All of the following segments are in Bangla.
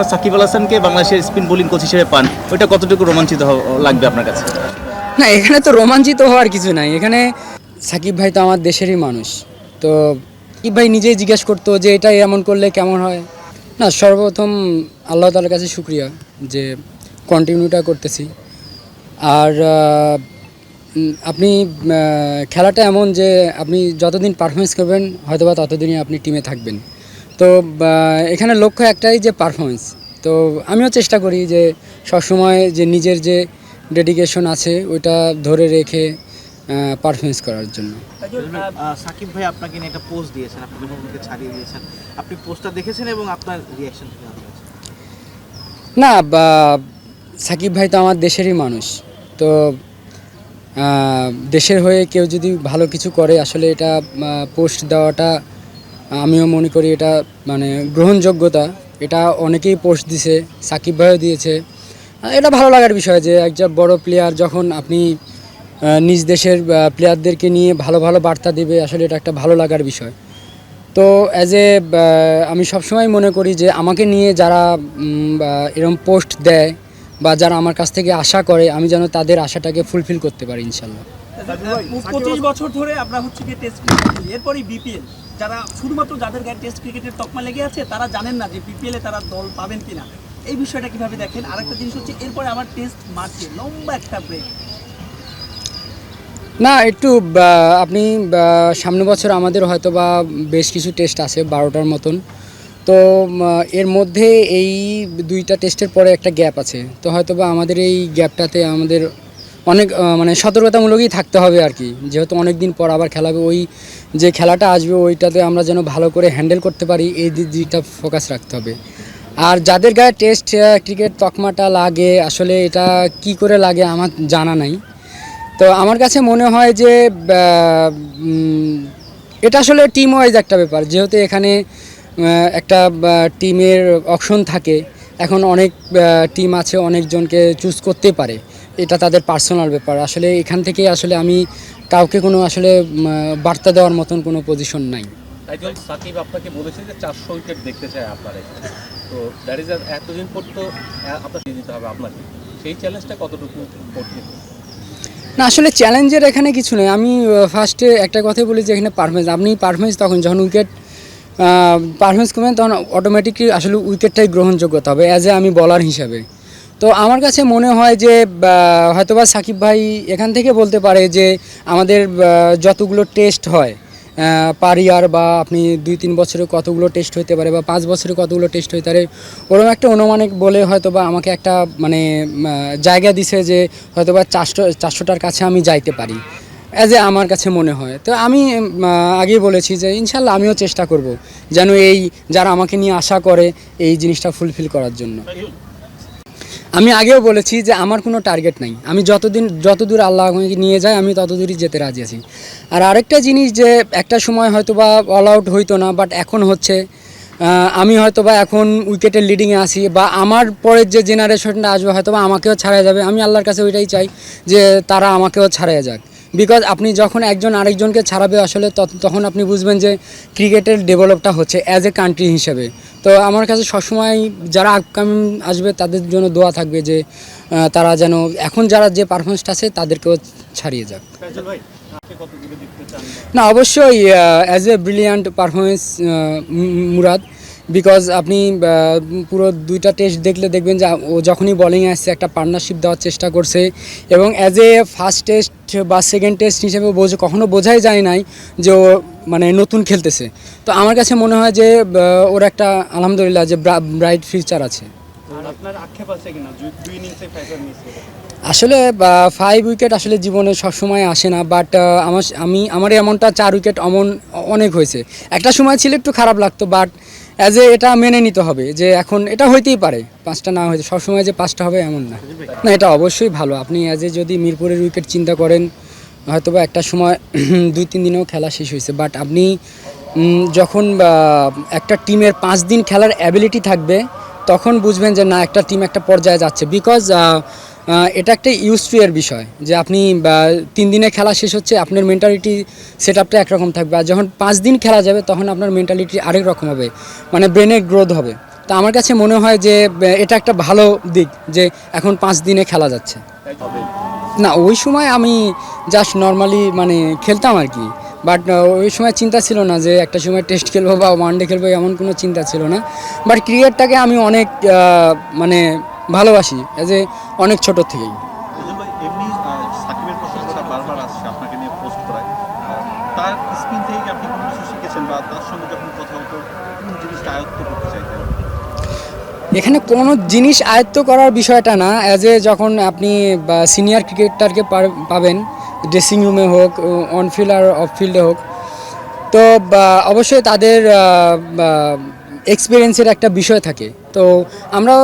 আপনারা সাকিব আল হাসানকে বাংলাদেশের স্পিন বোলিং কোচ হিসেবে পান, ওইটা কতটুকু রোমাঞ্চিত লাগবে আপনার কাছে? না, এখানে তো রোমাঞ্চিত হওয়ার কিছু নাই। এখানে সাকিব ভাই তো আমার দেশেরই মানুষ। তো সাকিব ভাই নিজেই জিজ্ঞেস করতো যে এটা এমন করলে কেমন হয়। না, সর্বপ্রথম আল্লাহ তাআলার কাছে শুকরিয়া যে কন্টিনিউটা করতেছি। আর আপনি খেলাটা এমন যে আপনি যতদিন পারফরমেন্স করবেন হয়তোবা ততদিনই আপনি টিমে থাকবেন। তো এখানে লক্ষ্য একটাই যে পারফরমেন্স। তো আমিও চেষ্টা করি যে সবসময় যে নিজের যে ডেডিকেশন আছে ওইটা ধরে রেখে পারফরমেন্স করার জন্য। সাকিব ভাই আপনাকে নিয়ে একটা পোস্ট দিয়েছেন, আপনি যখন ওকে ছাড়িয়ে দিয়েছেন, আপনি পোস্টটা দেখেছেন এবং আপনার রিয়াকশন কি আছে? না, সাকিব ভাই তো আমার দেশেরই মানুষ। তো দেশের হয়ে কেউ যদি ভালো কিছু করে আসলে এটা পোস্ট দেওয়াটা আমিও মনে করি এটা মানে গ্রহণযোগ্যতা। এটা অনেকেই পোস্ট দিছে, সাকিব ভাইও দিয়েছে। এটা ভালো লাগার বিষয় যে একজন বড় প্লেয়ার যখন আপনি নিজ দেশের প্লেয়ারদেরকে নিয়ে ভালো ভালো বার্তা দেবে, আসলে এটা একটা ভালো লাগার বিষয়। তো অ্যাজ এ আমি সবসময় মনে করি যে আমাকে নিয়ে যারা এরকম পোস্ট দেয় বা যারা আমার কাছ থেকে আশা করে, আমি যেন তাদের আশাটাকে ফুলফিল করতে পারি ইনশাল্লাহ। 25 বছর ধরে আমরা হচ্ছে কি টেস্ট ক্রিকেট খেলি, এরপরই বিপিএল। যারা শুধুমাত্র যাদের গায়ে টেস্ট ক্রিকেটের তকমা লেগে আছে তারা জানেন না যে বিপিএলে তারা দল পাবেন কিনা। এই বিষয়টা কিভাবে দেখেন? আরেকটা জিনিস হচ্ছে এরপরে আবার টেস্ট মাঠে লম্বা একটা ব্রেক। না, একটু আপনি সামনের বছর আমাদের হয়তো বা বেশ কিছু টেস্ট আছে 12টার মতন। তো এর মধ্যে এই 2টা টেস্টের পরে একটা গ্যাপ আছে। তো হয়তো বা আমাদের এই গ্যাপটাতে আমাদের অনেক মানে সতর্কতামূলকই থাকতে হবে আর কি। যেহেতু অনেক দিন পর আবার খেলাবে, ওই যে খেলাটা আসবে ওইটাতে আমরা যেন ভালো করে হ্যান্ডেল করতে পারি, এই দিকটা ফোকাস রাখতে হবে। আর যাদের গায়ে টেস্ট ক্রিকেট তকমাটা লাগে, আসলে এটা কি করে লাগে আমার জানা নাই। তো আমার কাছে মনে হয় যে এটা আসলে টিম ওয়াইজ একটা ব্যাপার। যেহেতু এখানে একটা টিমের অপশন থাকে, এখন অনেক টিম আছে, অনেকজনকে চুজ করতে পারে, এটা তাদের পার্সোনাল ব্যাপার। আসলে এখান থেকে আসলে আমি কাউকে কোনো আসলে বার্তা দেওয়ার মতন কোনো পজিশন নাই। একজন সাকিব আপনাকে বলেছে যে 400 উইকেট দেখতে চায় আপনার এখানে, তো দ্যাট ইজ এতদিন পর তো আপনাকে দিতে হবে আপনাকে, সেই চ্যালেঞ্জটা কতটুকু কঠিন? না, আসলে চ্যালেঞ্জের এখানে কিছু নেই। আমি ফার্স্টে একটা কথাই বলি যে এখানে পারফরমেন্স, আপনি পারফরমেন্স তখন যখন উইকেট পারফরমেন্স করবেন তখন অটোমেটিকলি আসলে উইকেটটাই গ্রহণযোগ্যতা হবে অ্যাজ এ আমি বলার হিসাবে। তো আমার কাছে মনে হয় যে হয়তোবা সাকিব ভাই এখান থেকে বলতে পারে যে আমাদের যতগুলো টেস্ট হয় পার ইয়ার, বা আপনি 2-3 বছরে কতগুলো টেস্ট হতে পারে বা 5 বছরে কতগুলো টেস্ট হতে পারে, ওরকম একটা অনুমানিক বলে হয়তোবা আমাকে একটা মানে জায়গা দিছে যে হয়তোবা 400টার কাছে আমি যাইতে পারি অ্যাজ এ আমার কাছে মনে হয়। তো আমি আগেই বলেছি যে ইনশাল্লাহ আমিও চেষ্টা করব যেন এই যারা আমাকে নিয়ে আশা করে এই জিনিসটা ফুলফিল করার জন্য। আমি আগেও বলেছি যে আমার কোনো টার্গেট নাই, আমি যতদূর আল্লাহ আমাকে নিয়ে যায় আমি ততদূরই যেতে রাজি আছি। আর আরেকটা জিনিস যে একটা সময় হয়তো বা অল আউট হইতো না, বাট এখন হচ্ছে। আমি হয়তো বা এখন উইকেটের লিডিংয়ে আসি, বা আমার পরের যে জেনারেশনটা আসবে হয়তো বা আমাকেও ছাড়াই যাবে। আমি আল্লাহর কাছে ওইটাই চাই যে তারা আমাকেও ছাড়াই যাক। বিকজ আপনি যখন একজন আরেকজনকে ছাড়াবে আসলে তখন আপনি বুঝবেন যে ক্রিকেটের ডেভেলপটা হচ্ছে অ্যাজ এ কান্ট্রি হিসেবে। তো আমার কাছে সবসময় যারা আপকামিং আসবে তাদের জন্য দোয়া থাকবে যে তারা যেন এখন যারা যে পারফরমেন্সটা আছে তাদেরকেও ছাড়িয়ে যাক। না, অবশ্যই as a brilliant performance Murad. Because আপনি পুরো 2টা টেস্ট দেখবেন যে ও যখনই বোলিংয়ে আসছে একটা পার্টনারশিপ দেওয়ার চেষ্টা করছে, এবং অ্যাজ এ ফার্স্ট টেস্ট বা সেকেন্ড টেস্ট হিসেবে কখনো বোঝাই যায় নাই যে ও মানে নতুন খেলতেছে। তো আমার কাছে মনে হয় যে ওর একটা আলহামদুলিল্লাহ যে ব্রাইট ফিউচার আছে। আপনার আক্ষেপ আছে কিনা 2 ইনিংসে 5 রান মিস করে? আসলে 5 উইকেট আসলে জীবনে সবসময় আসে না, বাট আমার এমনটা 4 উইকেট অনেক হয়েছে। একটা সময় ছিল একটু খারাপ লাগতো, বাট অ্যাজ এ এটা মেনে নিতে হবে যে এখন এটা হইতেই পারে 5টা না হয়েছে, সবসময় যে 5টা হবে এমন না। না, এটা অবশ্যই ভালো। আপনি অ্যাজ এ যদি মিরপুরের উইকেট চিন্তা করেন, হয়তোবা একটা সময় 2-3 দিনেও খেলা শেষ হয়েছে, বাট আপনি যখন একটা টিমের 5 দিন খেলার অ্যাবিলিটি থাকবে তখন বুঝবেন যে না, একটা টিম একটা পর্যায়ে যাচ্ছে। বিকজ এটা একটা ইউজ টু এর বিষয় যে আপনি 3 দিনে খেলা শেষ হচ্ছে, আপনার মেন্টালিটি সেট আপটা একরকম থাকবে, আর যখন 5 দিন খেলা যাবে তখন আপনার মেন্টালিটি আরেক রকম হবে, মানে ব্রেনের গ্রোথ হবে। তো তো আমার কাছে মনে হয় যে এটা একটা ভালো দিক যে এখন 5 দিনে খেলা যাচ্ছে। হবে না ওই সময় আমি জাস্ট নর্মালি মানে খেলতাম আর কি, বাট ওই সময় চিন্তা ছিল না যে একটা সময় টেস্ট খেলবো বা ওয়ানডে খেলবো, এমন কোনো চিন্তা ছিল না। বাট ক্রিকেটটাকে আমি অনেক মানে ভালোবাসি এজ এ অনেক ছোট থেকেই। এজন্য এমনি সাকিবের প্রশংসা বারবার আসছে আপনাকে নিয়ে পোস্ট করায়। তার স্পিন থেকে কি আপনি কোনো কিছু শিখেছেন বা তার সঙ্গে যখন কথা হতো কোন জিনিসটা আয়ত্ত করতে চাইতেন? এখানে কোনো জিনিস আয়ত্ত করার বিষয়টা না, অ্যাজ এ যখন আপনি সিনিয়র ক্রিকেটারকে পাবেন ড্রেসিং রুমে হোক, অন ফিল্ড আর অফ ফিল্ডে হোক, তো অবশ্যই তাদের এক্সপিরিয়েন্সের একটা বিষয় থাকে। তো আমরা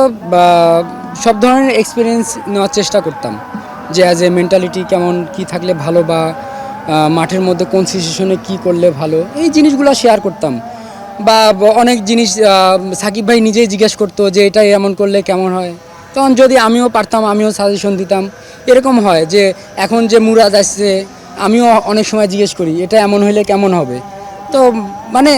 সব ধরনের এক্সপিরিয়েন্স নেওয়ার চেষ্টা করতাম যে অ্যাজ এ মেন্টালিটি কেমন কী থাকলে ভালো, বা মাঠের মধ্যে কোন সিচুয়েশনে কী করলে ভালো, এই জিনিসগুলো শেয়ার করতাম। বা অনেক জিনিস সাকিব ভাই নিজেই জিজ্ঞেস করতো যে এটা এমন করলে কেমন হয়, তখন যদি আমিও পারতাম আমিও সাজেশন দিতাম। এরকম হয় যে এখন যে মুরাদ আসছে, আমিও অনেক সময় জিজ্ঞেস করি এটা এমন হলে কেমন হবে। তো মানে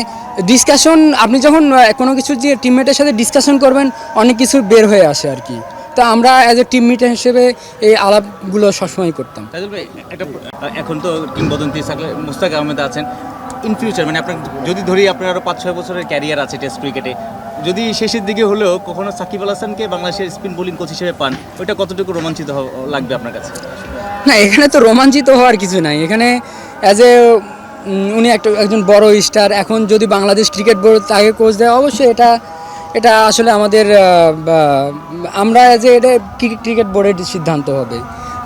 ডিসকাশন, আপনি যখন কোনো কিছু যে টিমমেটের সাথে ডিসকাশন করবেন অনেক কিছু বের হয়ে আসে আর কি। তো আমরা অ্যাজ এ টিমমেট হিসেবে এই আলাপগুলো সবসময় করতাম। তাজুল ভাই, একটা এখন তো কিংবদন্তি মুস্তাক আহমেদ আছেন, ইন ফিউচার মানে আপনার যদি ধরি আপনার আরও 5-6 বছরের ক্যারিয়ার আছে টেস্ট ক্রিকেটে, যদি শেষের দিকে হলেও কখনো সাকিব আল হাসানকে বাংলাদেশের স্পিন বোলিং কোচ হিসেবে পান, ওইটা কতটুকু রোমাঞ্চিত লাগবে আপনার কাছে? না এখানে তো রোমাঞ্চিত হওয়ার কিছু নাই, এখানে অ্যাজ এ উনি একজন বড় স্টার, এখন যদি বাংলাদেশ ক্রিকেট বোর্ড তাকে কোচ দেয় অবশ্যই এটা আসলে আমাদের আমরা অ্যাজ এ এটা ক্রিকেট বোর্ডের সিদ্ধান্ত হবে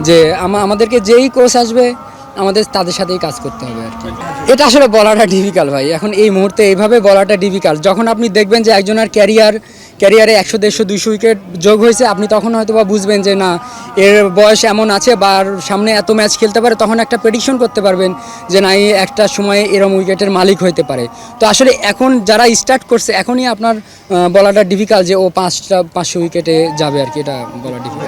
যে আমাদেরকে যেই কোচ আসবে আমাদের তাদের সাথেই কাজ করতে হবে আর কি। এটা আসলে বলাটা ডিফিকাল্ট ভাই, এখন এই মুহূর্তে এইভাবে বলাটা ডিফিকাল্ট। যখন আপনি দেখবেন যে একজনের ক্যারিয়ারে 100, 150, 200 উইকেট যোগ হয়েছে, আপনি তখন হয়তো বা বুঝবেন যে না এর বয়স এমন আছে বা সামনে এত ম্যাচ খেলতে পারে, তখন একটা প্রেডিকশন করতে পারবেন যে না এই একটা সময়ে এরম উইকেটের মালিক হইতে পারে। তো আসলে এখন যারা স্টার্ট করছে এখনই আপনার বলাটা ডিফিকাল্ট যে ও 500 উইকেটে যাবে আর কি, এটা বলা ডিফিকাল্ট।